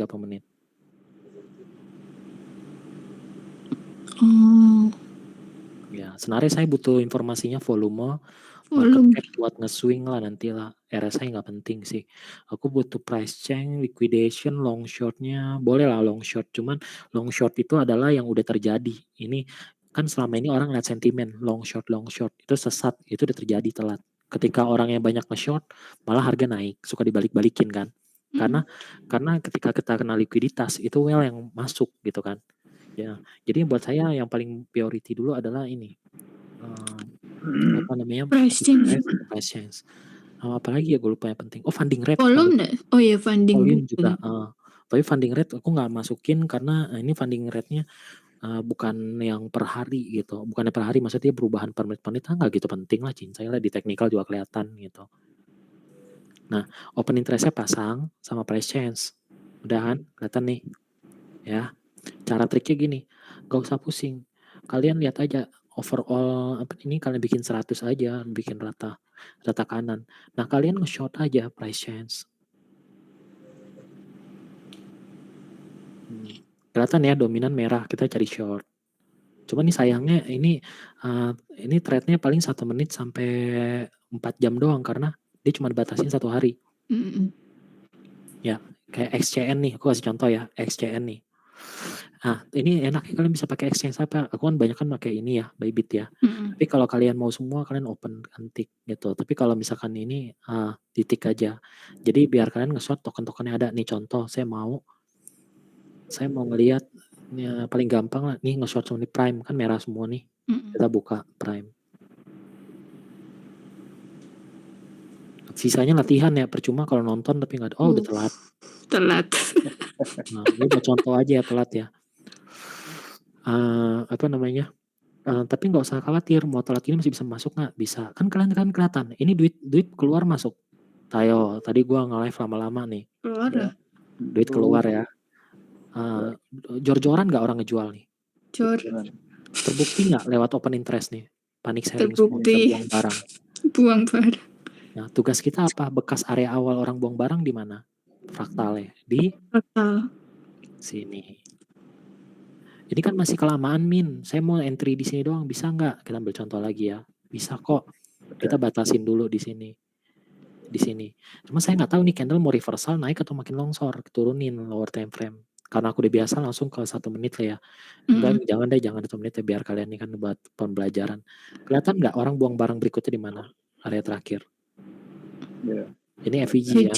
30 menit. Ya, sebenarnya saya butuh informasinya volume, market cap buat nge-swing lah nantilah. RSI nggak penting sih. Aku butuh price change, liquidation, long short-nya. Boleh lah long short, cuman long short itu adalah yang udah terjadi. Ini kan selama ini orang lihat sentimen, long short itu sesat, itu udah terjadi telat. Ketika orang yang banyak nge-short, malah harga naik, suka dibalik-balikin kan. Karena ketika kita kena likuiditas, itu well yang masuk gitu kan. Ya, jadi buat saya yang paling priority dulu adalah ini, apa namanya, Price change. Apalagi ya gue lupa yang penting. Oh, funding rate. Volume nggak? Oh ya, funding Volume juga. Tapi funding rate aku nggak masukin karena ini funding rate-nya bukan yang per hari gitu. Bukannya per hari, maksudnya perubahan per menit nggak gitu penting lah, cincai lah, di technical juga kelihatan gitu. Nah, open interest-nya pasang sama price change. Udah kan, kelihatan nih. Ya, cara triknya gini, gak usah pusing. Kalian lihat aja overall ini kalian bikin 100 aja, bikin rata kanan. Nah, kalian nge-short aja price change. Kelihatan ya dominan merah, kita cari short. Cuma nih sayangnya ini trade-nya paling 1 menit sampai 4 jam doang karena dia cuma dibatasin 1 hari. Ya, kayak XCN nih, aku kasih contoh ya, XCN nih. Nah, ini enaknya kalian bisa pakai exchange apa? Aku kan banyak kan pakai ini ya, Bybit ya. Tapi kalau kalian mau semua, kalian open antik gitu. Tapi kalau misalkan ini titik aja. Jadi biar kalian nge-short token-tokennya ada. Nih contoh, saya mau ngelihat paling gampang lah. Nih nge-short Sony Prime, kan merah semua nih. Kita buka Prime. Sisanya latihan ya, percuma kalau nonton tapi nggak ada. Oh, udah telat. Nah, ini buat contoh aja ya, telat ya. Apa namanya? Tapi nggak usah khawatir, mau telat ini masih bisa masuk nggak? Bisa. Kan kalian kan kelihatan. Ini duit keluar masuk. Tayo, tadi gua nge-live lama-lama nih. Keluar. Duit keluar ya. Jor-joran nggak orang ngejual nih? Terbukti nggak lewat open interest nih? Panik selling semua, buang barang. Nah, tugas kita apa? Bekas area awal orang buang barang di mana? Fraktalnya. Di sini. Ini kan masih kelamaan Min. Saya mau entry di sini doang, bisa nggak? Kita ambil contoh lagi ya. Bisa kok. Kita batasin dulu di sini. Cuma saya nggak tahu nih candle mau reversal naik atau makin longsor, turunin lower time frame. Karena aku udah biasa langsung ke 1 menit lah ya. Enggak, jangan 1 menit ya, biar kalian ini kan buat pembelajaran. Kelihatan nggak orang buang barang berikutnya di mana? Area terakhir. Ini FVG ya.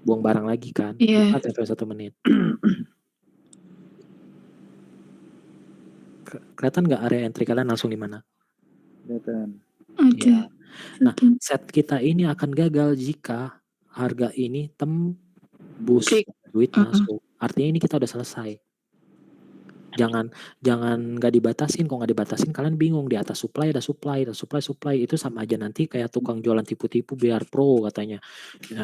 Buang barang lagi kan. Buka sampai 1 menit. Kelihatan nggak area entry kalian langsung di mana? Kelihatan. Ya. Nah, set kita ini akan gagal jika harga ini tembus duit masuk. Artinya ini kita udah selesai. Jangan nggak dibatasin. Kalau nggak dibatasin kalian bingung, di atas supply ada supply, itu sama aja nanti kayak tukang jualan tipu-tipu biar pro katanya.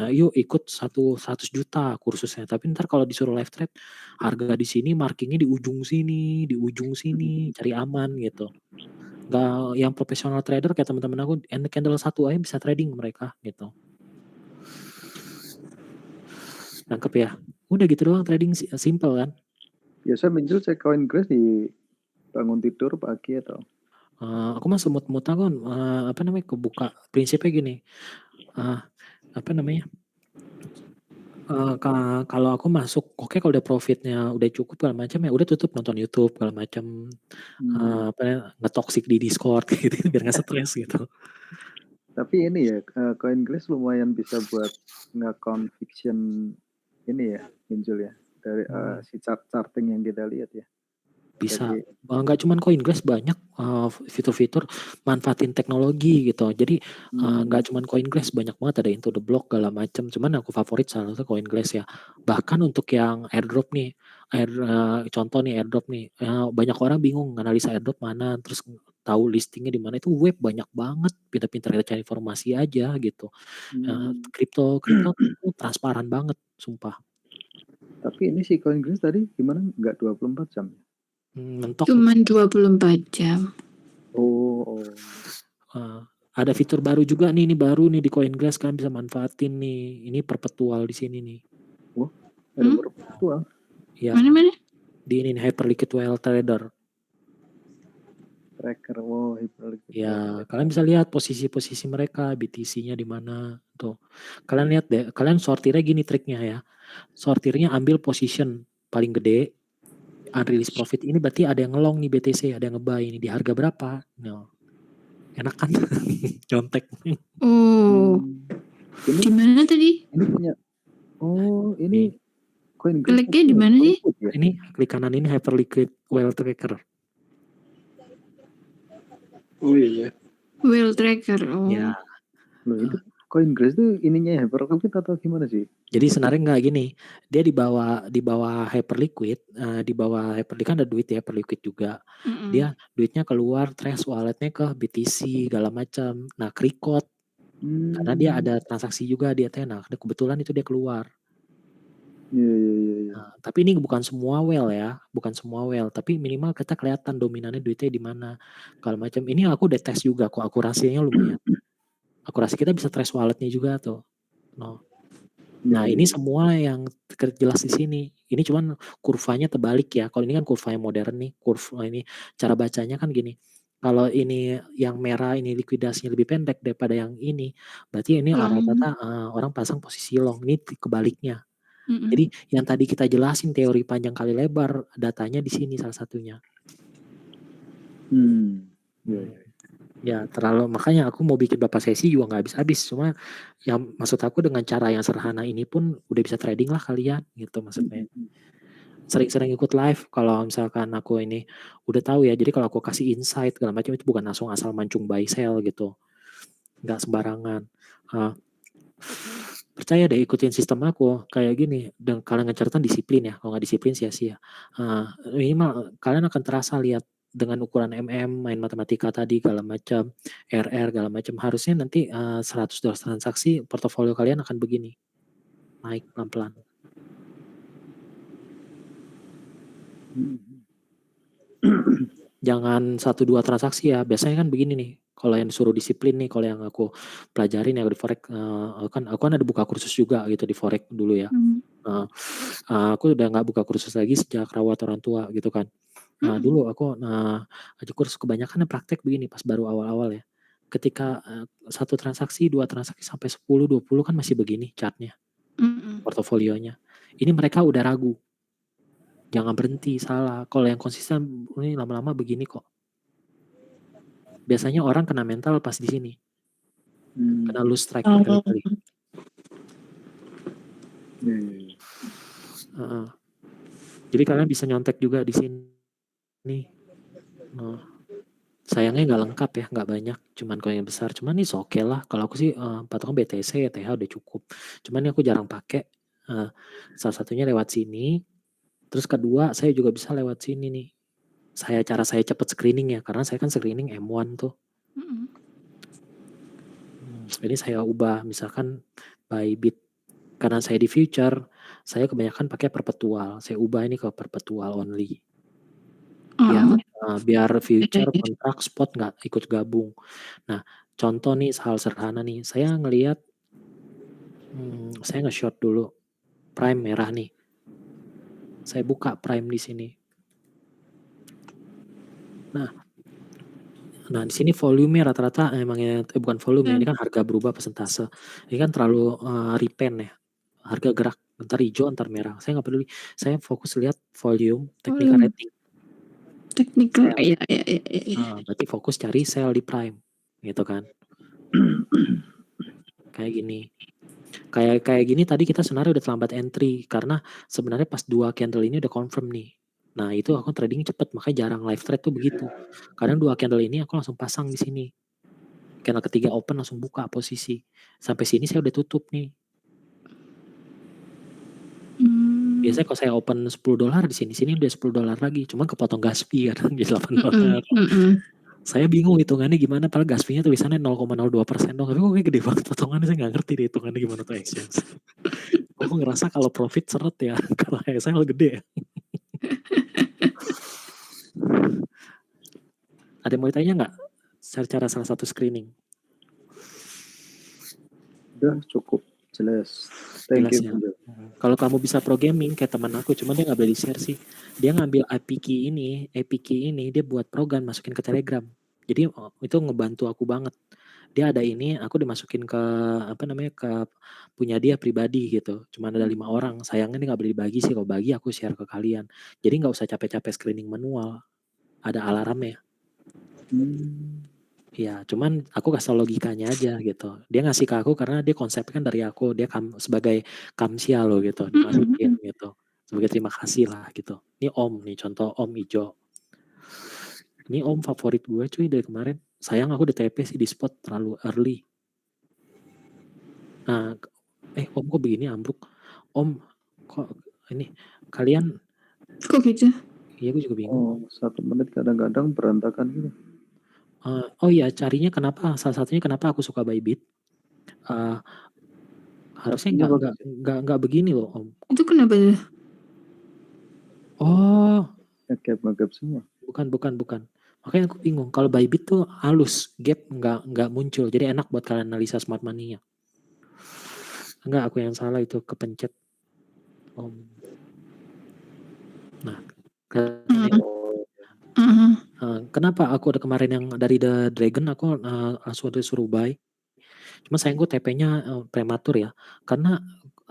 Yuk ikut 100 juta kursusnya. Tapi ntar kalau disuruh live trade, harga di sini, markingnya di ujung sini, cari aman gitu. Nggak yang profesional trader kayak teman-teman aku, candle 1 aja bisa trading mereka gitu. Nangkep ya? Udah gitu doang, trading simple kan? Biasa muncul cek CoinGlass di bangun tidur pagi atau? Aku mah semut-mut kan, apa namanya, kebuka. Prinsipnya gini, apa namanya, kalau aku masuk, oke kalau udah profitnya udah cukup segala macam ya udah tutup, nonton YouTube segala macam, nge-toxic di Discord gitu biar nggak stres gitu. Tapi ini ya, CoinGlass lumayan bisa buat nge-conviction ini ya, muncul ya, dari si charting yang kita lihat ya. Bisa. Nggak cuma CoinGlass, banyak fitur-fitur manfaatin teknologi gitu. Jadi nggak cuma CoinGlass, banyak banget ada Into the Block segala macam. Cuman aku favorit salah satu CoinGlass ya. Bahkan untuk yang airdrop nih, contoh nih airdrop nih, banyak orang bingung analisa airdrop mana, terus tahu listingnya di mana. Itu web banyak banget, pintar-pintar kita cari informasi aja gitu. Kripto itu transparan banget, sumpah. Tapi ini si CoinGlass tadi gimana? Nggak 24 jam? Mentok. Cuman 24 jam. Ada fitur baru juga nih, ini baru nih di CoinGlass, kan bisa manfaatin nih. Ini perpetual di sini nih. aktual. Ya, Mana? di ini Hyperliquid Whale Trader. Tracker, wow, Hyperliquid. Ya, kalian bisa lihat posisi-posisi mereka, BTC-nya di mana tuh. Kalian lihat deh, kalian sortirnya gini triknya ya. Sortirnya ambil position paling gede, unreleased profit. Ini berarti ada yang ngelong nih BTC, ada yang ngebuy ini di harga berapa? No. Enak kan? Contek. Oh, Ini di mana tadi? ini punya. Oh, ini Nih, CoinGlass. Kliknya di mana sih? Ya? ini klik kanan ini Hyperliquid Whale Tracker. Oh iya. Whale tracker. Oh. Ya, Loh, itu CoinGlass tuh ininya Hyperliquid atau gimana sih? jadi sebenarnya nggak gini, dia di bawah Hyperliquid, di bawah Hyperliquid kan ada duit ya, Hyperliquid juga. Dia duitnya keluar, trace walletnya ke BTC segala macam. Nah, Krikot karena dia ada transaksi juga di Athena. Kebetulan itu dia keluar. Iya. Nah, tapi ini bukan semua whale ya, bukan semua whale, tapi minimal kita kelihatan dominannya duitnya di mana. Kalau macam ini aku udah tes juga kok, akurasinya lumayan. Akurasi kita bisa trace walletnya juga tuh. No. Nah, ini semua yang jelas di sini. Ini cuman kurvanya terbalik ya. Kalau ini kan kurva yang modern nih, kurva ini cara bacanya kan gini. Kalau ini yang merah ini likuidasinya lebih pendek daripada yang ini, berarti ini rata-rata orang pasang posisi long. Ini kebaliknya. Jadi yang tadi kita jelasin teori panjang kali lebar, datanya di sini salah satunya. Ya terlalu, makanya aku mau bikin beberapa sesi juga nggak habis-habis. Cuma yang maksud aku dengan cara yang sederhana ini pun udah bisa trading lah kalian gitu maksudnya. Sering-sering ikut live kalau misalkan aku ini udah tahu ya. Jadi kalau aku kasih insight segala macam itu bukan langsung asal mancung buy sell gitu. Nggak sembarangan. Percaya deh ikutin sistem aku kayak gini. Dan kalian ngecertain disiplin ya. Kalau nggak disiplin sia-sia. Minimal kalian akan terasa lihat dengan ukuran main matematika tadi segala macam, RR segala macam, harusnya nanti 100 transaksi portofolio kalian akan begini, naik pelan-pelan. Jangan 1-2 transaksi ya, biasanya kan begini nih, kalau yang disuruh disiplin nih, kalau yang aku pelajarin ya di forex, aku kan ada buka kursus juga gitu di forex dulu ya. Aku udah nggak buka kursus lagi sejak rawat orang tua gitu kan. Nah dulu aku aja kursus kebanyakan praktek begini pas baru awal-awal ya. Ketika 1 transaksi, 2 transaksi sampai 10, 20 kan masih begini chartnya, portofolionya. Ini mereka udah ragu. Jangan berhenti, salah. Kalau yang konsisten ini lama-lama begini kok. Biasanya orang kena mental pas di sini. Kena lose strike berkali-kali. Jadi kalian bisa nyontek juga di sini. Sayangnya nggak lengkap ya, nggak banyak, cuman koin yang besar. Cuman ini oke lah. Kalau aku sih patokan BTC, ETH udah cukup. Cuman ini aku jarang pakai. Salah satunya lewat sini. Terus kedua saya juga bisa lewat sini nih. Cara saya cepet screening ya, karena saya kan screening M1 tuh. Ini saya ubah misalkan Bybit. Karena saya di future, saya kebanyakan pakai perpetual. Saya ubah ini ke perpetual only. Biar future kontrak spot nggak ikut gabung. Nah, contoh nih hal sederhana nih, saya ngelihat saya nge-short dulu prime merah nih. Saya buka prime di sini. Nah di sini volume rata-rata emangnya bukan volume, ini kan harga berubah persentase. Ini kan terlalu repen ya. Harga gerak entar hijau entar merah. Saya nggak peduli. Saya fokus lihat volume, technical rating. Technical, iya. Berarti fokus cari sell di prime, gitu kan? Kayak gini. Kayak gini tadi kita sebenarnya udah terlambat entry karena sebenarnya pas 2 candle ini udah confirm nih. Nah itu aku trading cepet, makanya jarang live trade tuh begitu. Kadang 2 candle ini aku langsung pasang di sini. Candle ketiga open langsung buka posisi. Sampai sini saya udah tutup nih. Biasanya kalau saya open $10 di sini udah $10 lagi. Cuma kepotong gas fee kan jadi $8. Saya bingung hitungannya gimana, padahal gas fee-nya tulisannya 0,02% dong. Tapi kok kayak gede banget potongannya, saya nggak ngerti deh hitungannya gimana tuh exchange. Aku ngerasa kalau profit seret ya, kalau SL gede ya. Ada yang mau ditanya nggak? Cara salah satu screening? Udah cukup. Jelas. Thank Jelas you, ya. Benjol. Kalau kamu bisa programming kayak teman aku, cuman dia nggak boleh di-share sih. Dia ngambil APK ini dia buat program masukin ke Telegram. Jadi itu ngebantu aku banget. Dia ada ini, aku dimasukin ke ke punya dia pribadi gitu. Cuman ada 5 orang. Sayangnya dia nggak boleh dibagi sih. Kalau bagi aku share ke kalian. Jadi nggak usah capek-capek screening manual. Ada alarmnya. Ya, cuman aku kasih logikanya aja gitu. Dia ngasih ke aku karena dia konsepnya kan dari aku. Dia sebagai kamsia loh gitu, dimasukin gitu. Sebagai terima kasih lah gitu. Ini Om nih, contoh Om Ijo. Ini Om favorit gue cuy dari kemarin. Sayang aku di TP sih di spot terlalu early. Nah, Om kok begini ambruk? Om, kok ini kalian? Kok gitu? Iya, gue juga bingung. 1 menit kadang-kadang berantakan gitu. Oh iya, carinya kenapa? Salah satunya kenapa aku suka Bybit. Harusnya nggak begini loh Om. Itu kenapa tuh? Oh, Ngegap semua. Bukan. Makanya aku bingung. Kalau Bybit tuh halus, gap nggak muncul. Jadi enak buat kalian analisa smart money-nya. Enggak, aku yang salah itu kepencet. Nah, kenapa aku ada kemarin yang dari The Dragon aku langsung disuruh buy. Cuma sayang gue TP-nya prematur ya. Karena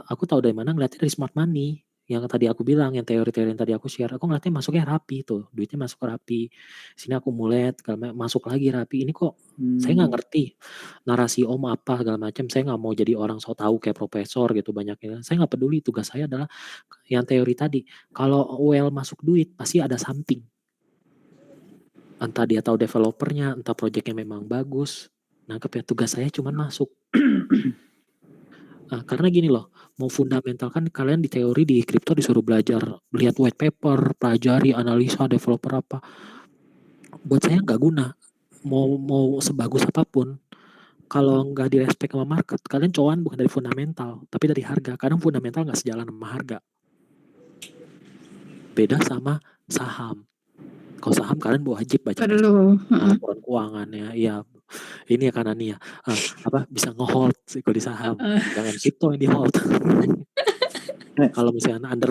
aku tahu dari mana ngeliatnya dari smart money. Yang tadi aku bilang, yang teori-teori yang tadi aku share, aku ngeliatnya masuknya rapi tuh, duitnya masuk rapi. Sini aku mulet, masuk lagi rapi. Ini kok saya nggak ngerti narasi Om apa segala macam. Saya nggak mau jadi orang so tahu kayak profesor gitu banyaknya. Saya nggak peduli. Tugas saya adalah yang teori tadi. Kalau well masuk duit pasti ada something. Entah dia tahu developernya, entah proyeknya memang bagus. Nangkep ya, tugas saya cuma masuk. Nah, karena gini loh, mau fundamental kan kalian di teori di kripto disuruh belajar, lihat white paper, pelajari, analisa developer apa. Buat saya nggak guna. Mau sebagus apapun, kalau nggak direspek sama market, kalian cowan bukan dari fundamental, tapi dari harga. Kadang fundamental nggak sejalan sama harga. Beda sama saham. Kalau saham kalian wajib baca laporan keuangannya, ya ini ya kanan nih ya, bisa nge-hold sih kalau di saham, jangan crypto yang di hold. Kalau misalnya under